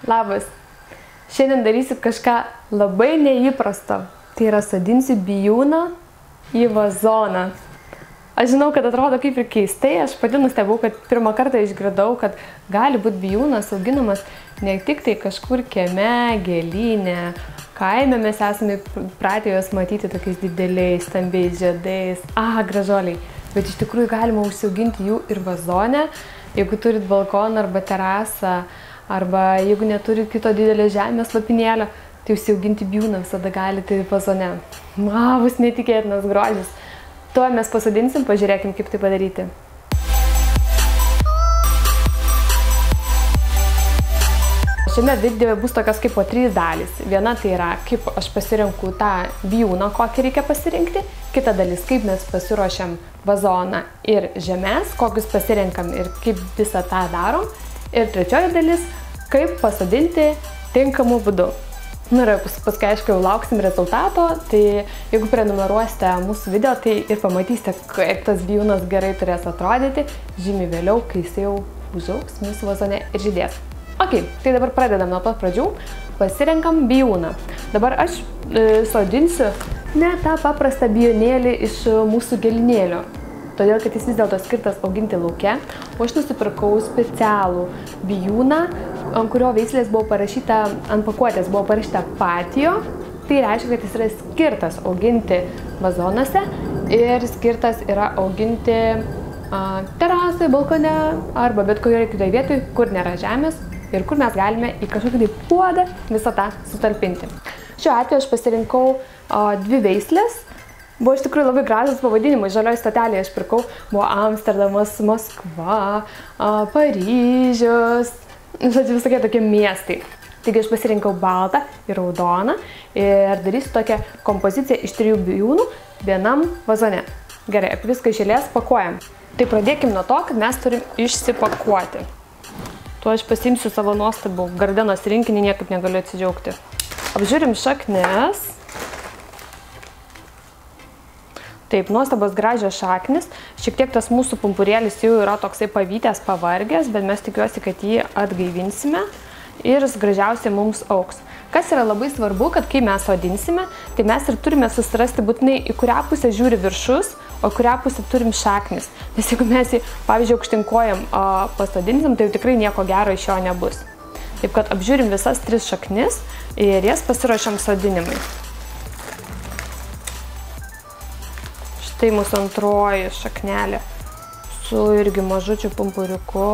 Labas. Šiandien darysiu kažką labai neįprasto. Tai yra sodinsiu bijūną į vazoną. Aš žinau, kad atrodo kaip ir keistai. Aš pati nustebau, kad pirmą kartą išgirdau, kad gali būti bijūnas auginamas ne tik tai kažkur kieme, gėlyne. Kaime mes esame pratę juos matyti tokiais dideliais, stambiais žiedais. Gražuoliai. Bet iš tikrųjų galima užsiauginti jų ir vazone, jeigu turit balkoną arba terasą, arba jeigu neturit kito didelio žemės lopinėlio, tai užsiauginti bijūną visada galite ir vazone. Bus netikėtinas grožis. Tuo mes pasodinsim, pažiūrėkim, kaip tai padaryti. Šiame video bus tokios kaip po 3 dalys. Viena tai yra, kaip aš pasirenku tą bijūną, kokį reikia pasirinkti. Kita dalis, kaip mes pasiruošiam vazoną ir žemes, kokius pasirenkam ir kaip visą tą darom. Ir trečioji dalis, kaip pasodinti tinkamu būdu. Ir paskui, aišku, jau lauksim rezultato, tai jeigu prenumeruosite mūsų video, tai ir pamatysite, kaip tas bijūnas gerai turės atrodyti žymiai vėliau, kai jis jau užaugs mūsų vazone ir žydės. Ok, tai dabar pradedam nuo pat pradžių. Pasirenkam bijūną. Dabar aš sodinsiu ne tą paprastą bijūnėlį iš mūsų gėlynėlio, todėl kad jis vis dėlto skirtas auginti lauke, o aš nusipirkau specialų bijūną, ant kurio veislės buvo parašyta, ant pakuotės buvo parašyta patio. Tai reiškia, kad jis yra skirtas auginti vazonuose ir skirtas yra auginti terasai, balkone arba bet kurioje kitoje vietoje, kur nėra žemės ir kur mes galime į kažkokį puodą visą tą sutalpinti. Šiuo atveju aš pasirinkau 2 veislės. Buvo iš tikrųjų labai gražus pavadinimai. Žalioj stotelėje aš pirkau. Buvo Amsterdamas, Maskva, Paryžius. Žodžiu, visokie tokie miestai. Taigi aš pasirinkau baltą ir raudoną ir darysiu tokią kompoziciją iš 3 bijūnų vienam vazone. Gerai, apie viską iš eilės pakuojam. Tai pradėkim nuo to, kad mes turim išsipakuoti. Tuo aš pasiimsiu savo nuostabų gardenos rinkinį, niekaip negaliu atsidžiaugti. Apžiūrim šaknis. Taip, nuostabos gražios šaknis. Šiek tiek tas mūsų pumpurėlis jau yra toksai pavytęs, pavargęs, bet mes tikiuosi, kad jį atgaivinsime ir jis gražiausiai mums augs. Kas yra labai svarbu, kad kai mes sodinsime, tai mes ir turime susirasti būtinai, į kurią pusę žiūri viršus, o kurią pusę turim šaknis. Nes jeigu mes jį, pavyzdžiui, aukštinkojam pasodinsim, tai jau tikrai nieko gero iš jo nebus. Taip kad apžiūrim visas 3 šaknis ir jas pasiruošiam sodinimui. Štai mūsų antroji šaknelė su irgi mažučiu pumpuriuku.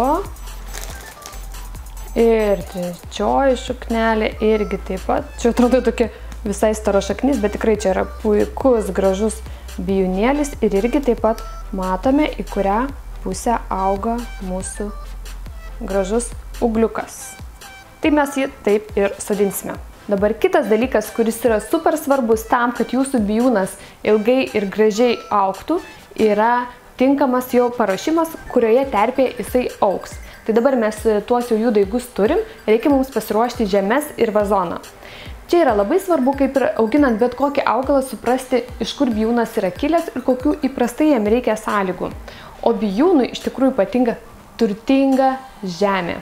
Ir trečioji šaknelė irgi taip pat. Čia atrodo tokia visai staro šaknis, bet tikrai čia yra puikus, gražus bijūnėlis ir irgi taip pat matome, į kurią pusę auga mūsų gražus ūgliukas. Tai mes jį taip ir sodinsime. Dabar kitas dalykas, kuris yra super svarbus tam, kad jūsų bijūnas ilgai ir gražiai augtų, yra tinkamas jo paruošimas, kurioje terpėje jisai augs. Tai dabar mes tuos jau jų daigus turim, reikia mums pasiruošti žemes ir vazoną. Čia yra labai svarbu, kaip ir auginant bet kokį augalą, suprasti, iš kur bijūnas yra kilęs ir kokių įprastai jam reikia sąlygų. O bijūnui iš tikrųjų patinka turtinga žemė.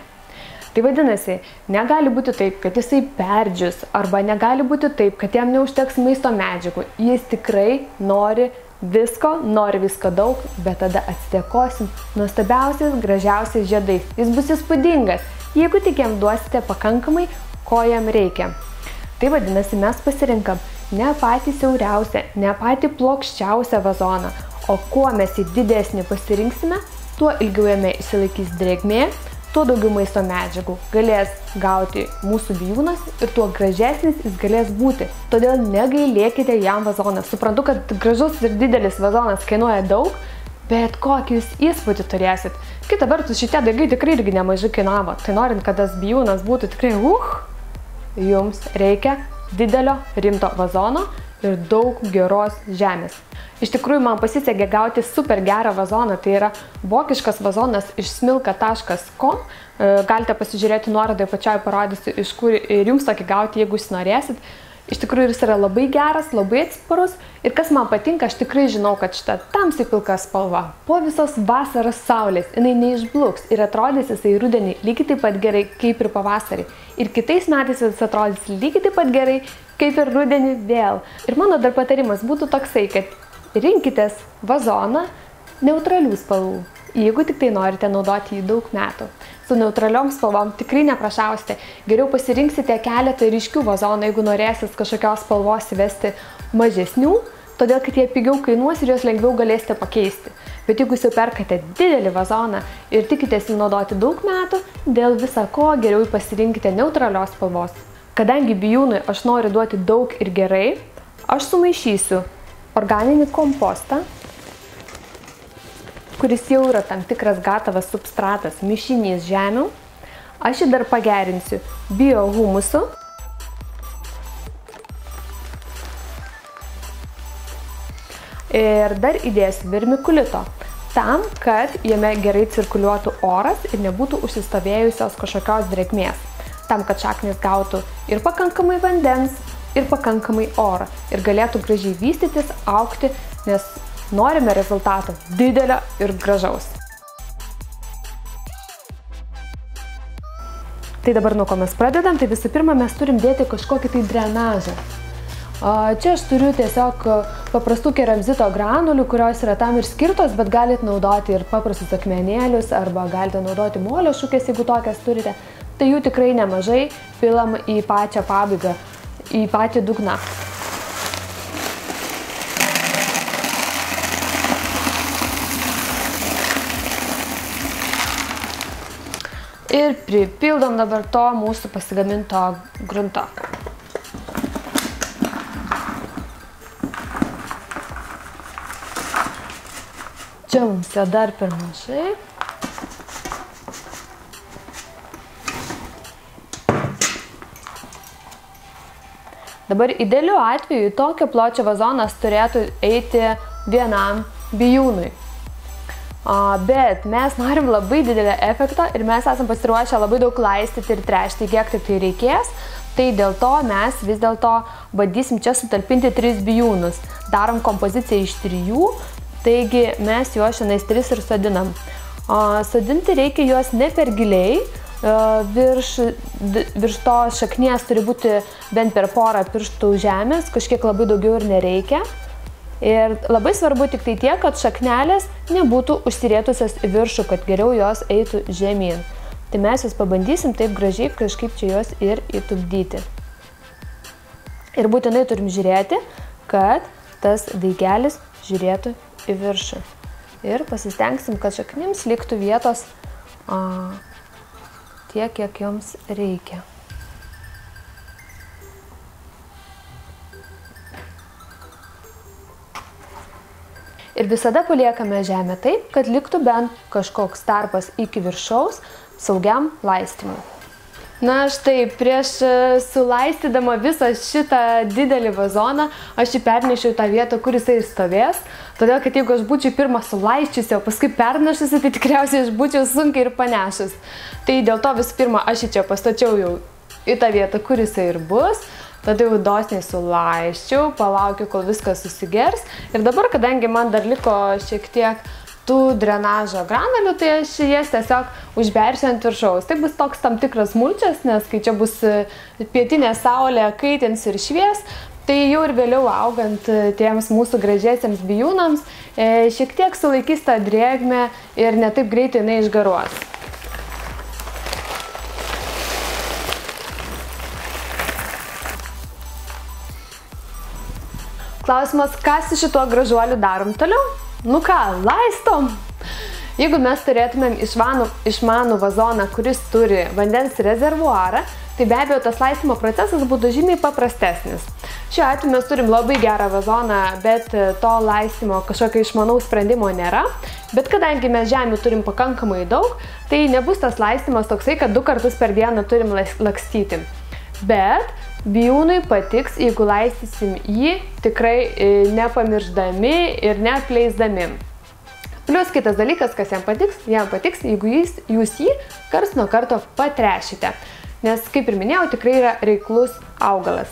Tai vadinasi, negali būti taip, kad jisai perdžius, arba negali būti taip, kad jam neužteks maisto medžiagų. Jis tikrai nori visko daug, bet tada atsidėkosim nuostabiausiais, gražiausiais žiedais. Jis bus įspūdingas, jeigu tik jam duosite pakankamai, ko jam reikia. Tai vadinasi, mes pasirinkam ne patį siauriausią, ne patį plokščiausią vazoną, o kuo mes jį didesnį pasirinksime, tuo ilgiau jame išsilaikys drėgmė, tuo daugiau maisto medžiagų galės gauti mūsų bijūnas ir tuo gražesnis jis galės būti. Todėl negailėkite jam vazoną. Suprantu, kad gražus ir didelis vazonas kainuoja daug, bet kokį jūs įspūdį turėsit. Kita vertus, šitie daigai tikrai irgi nemažai kainavo. Tai norint, kad tas bijūnas būtų tikrai jums reikia didelio rimto vazono ir daug geros žemės. Iš tikrųjų, man pasisekė gauti super gerą vazoną, tai yra vokiškas vazonas iš smilka.com. Galite pasižiūrėti nuorodą, pačioj parodysiu, iš kur ir jums tokį gauti, jeigu jūs norėsit. Iš tikrųjų jis yra labai geras, labai atsparus ir kas man patinka, aš tikrai žinau, kad šita tamsiai pilka spalva po visos vasaros saulės, jinai neišbluks ir atrodys jisai rudenį lygiai taip pat gerai kaip ir pavasarį. Ir kitais metais jis atrodys lygiai taip pat gerai kaip ir rudenį vėl. Ir mano dar patarimas būtų toksai, kad rinkitės vazoną neutralių spalvų, jeigu tik tai norite naudoti jį daug metų. Su neutraliom spalvom tikrai neprašausite. Geriau pasirinksite keletą ryškių vazonų, jeigu norėsit kažkokios spalvos įvesti mažesnių, todėl kad jie pigiau kainuos ir juos lengviau galėsite pakeisti. Bet jeigu jūs jau perkate didelį vazoną ir tikitės jį naudoti daug metų, dėl visa ko geriau pasirinkite neutralios spalvos. Kadangi bijūnui aš noriu duoti daug ir gerai, aš sumaišysiu organinį kompostą, kuris jau yra tam tikras gatavas substratas, mišinys žemių. Aš jį dar pagerinsiu biohumusu. Ir dar įdėsiu vermikulito, tam, kad jame gerai cirkuliuotų oras ir nebūtų užsistovėjusios kažkokios drėgmės. Tam, kad šaknys gautų ir pakankamai vandens, ir pakankamai oro. Ir galėtų gražiai vystytis, augti, nes norime rezultato didelio ir gražaus. Tai dabar nuo ko mes pradedam, tai visų pirma mes turim dėti kažkokį tai drenažą. Čia aš turiu tiesiog paprastų keramzito granulių, kurios yra tam ir skirtos, bet galite naudoti ir paprastus akmenėlius arba galite naudoti molio šukės, jeigu tokias turite. Tai jų tikrai nemažai pilam į pačią pabaigą, į patį dugną. Ir pripildom dabar to mūsų pasigaminto grunto. Čia mums jo dar per mažai. Dabar idealiu atveju į tokio pločio vazonas turėtų eiti vienam bijūnui. Bet mes norim labai didelį efektą ir mes esam pasiruošę labai daug laistyti ir tręšti, kiek tik tai reikės. Tai dėl to mes vis dėlto bandysim čia sutalpinti 3 bijūnus. Darom kompoziciją iš 3, taigi mes juos šiandien 3 ir sodinam. Sodinti reikia juos ne per giliai, virš to šaknies turi būti bent per porą pirštų žemės, kažkiek labai daugiau ir nereikia. Ir labai svarbu tik tai tiek, kad šaknelės nebūtų užsirėtusios į viršų, kad geriau jos eitų žemyn. Tai mes jūs pabandysim taip gražiai kažkaip čia juos ir įtupdyti. Ir būtinai turim žiūrėti, kad tas daigelis žiūrėtų į viršų. Ir pasistengsim, kad šaknims liktų vietos tiek, kiek joms reikia. Ir visada paliekame žemę taip, kad liktų bent kažkoks tarpas iki viršaus saugiam laistymui. Na štai, prieš sulaistydama visą šitą didelį vazoną, aš jį pernešiau tą vietą, kur jisai stovės. Todėl, kad jeigu aš būčiau pirmą sulaiščiusi, o paskui pernešusi, tai tikriausiai aš būčiau sunkiai ir panešus. Tai dėl to visų pirma, aš jį čia pastačiau jau į tą vietą, kur jisai ir bus. Tada jau dosniai sulaiščiau, palaukiu, kol viskas susigers. Ir dabar, kadangi man dar liko šiek tiek tų drenažo granulių, tai aš jas tiesiog užbersiu ant viršaus. Tai bus toks tam tikras mulčias, nes kai čia bus pietinė saulė, kaitins ir švies, tai jau ir vėliau augant tiems mūsų gražiesiems bijūnams, šiek tiek sulaikys tą drėgmę ir netaip greitai jinai išgaruos. Klausimas, ką su šituo gražuoliu darom toliau? Nu ką, laistom! Jeigu mes turėtumėm išmanų vazoną, kuris turi vandens rezervuarą, tai be abejo tas laistymo procesas būtų žymiai paprastesnis. Šiuo atveju mes turim labai gerą vazoną, bet to laistymo kažkokio išmanaus sprendimo nėra. Bet kadangi mes žemių turim pakankamai daug, tai nebus tas laistymas toksai, kad 2 kartus per dieną turim lakstyti. Bet bijūnui patiks, jeigu laistysim jį tikrai nepamirždami ir neapleisdami. Plius kitas dalykas, kas jam patiks, jeigu jūs jį karts nuo karto patręšite. Nes, kaip ir minėjau, tikrai yra reiklus augalas.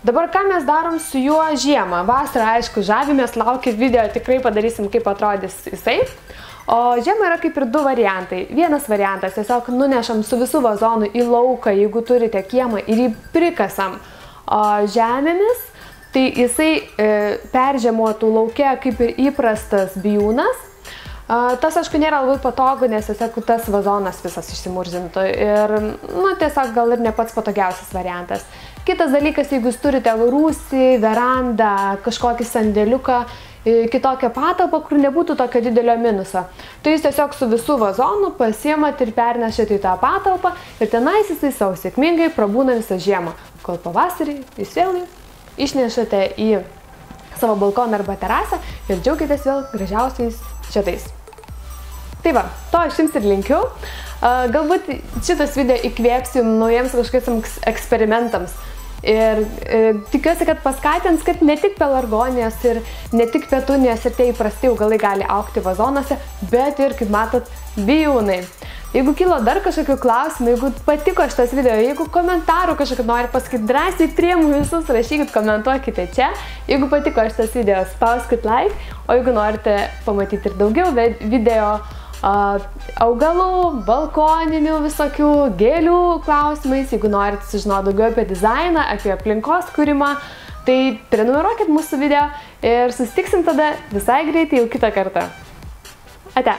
Dabar ką mes darom su juo žiemą? Vasarą, aišku, žavimės, laukia video, tikrai padarysim, kaip atrodys jisai. O žiemą yra kaip ir du variantai. Vienas variantas, tiesiog nunešam su visų vazonu į lauką, jeigu turite kiemą, ir jį prikasam žemėmis, tai jisai peržiemotų lauke kaip ir įprastas bijūnas. Tas, aišku, nėra labai patogu, nes tiesiog tas vazonas visas išsimurzintų ir, tiesiog gal ir ne pats patogiausias variantas. Kitas dalykas, jeigu jūs turite rūsį, verandą, kažkokį sandėliuką, kitokią patalpą, kur nebūtų tokio didelio minuso, tai jūs tiesiog su visų vazonu pasiimat ir pernešate į tą patalpą ir tenais jisai savo sėkmingai prabūna visą žiemą, kol pavasarį jūs vėl išnešate į savo balkoną arba terasą ir džiaugitės vėl gražiausiais žiedais. Tai va, to aš jums ir linkiu. Galbūt šitas video įkvėps jums naujiems kažkokiams eksperimentams. Ir tikiuosi, kad paskatins, kad ne tik pelargonijos ir ne tik petunijos ir tie įprasti augalai gali augti vazonuose, bet ir, kaip matot, bijūnai. Jeigu kilo dar kažkokių klausimų, jeigu patiko šitas video, jeigu komentarų kažkokį nori pasakyti, drąsiai priimu visus, rašykit, komentuokite čia. Jeigu patiko šitas video, spauskit like, o jeigu norite pamatyti ir daugiau video augalų, balkoninių visokių gėlių klausimais, jeigu norite sužinoti daugiau apie dizainą, apie aplinkos kūrimą, tai prenumeruokit mūsų video ir susitiksim tada visai greitai jau kitą kartą. Ate!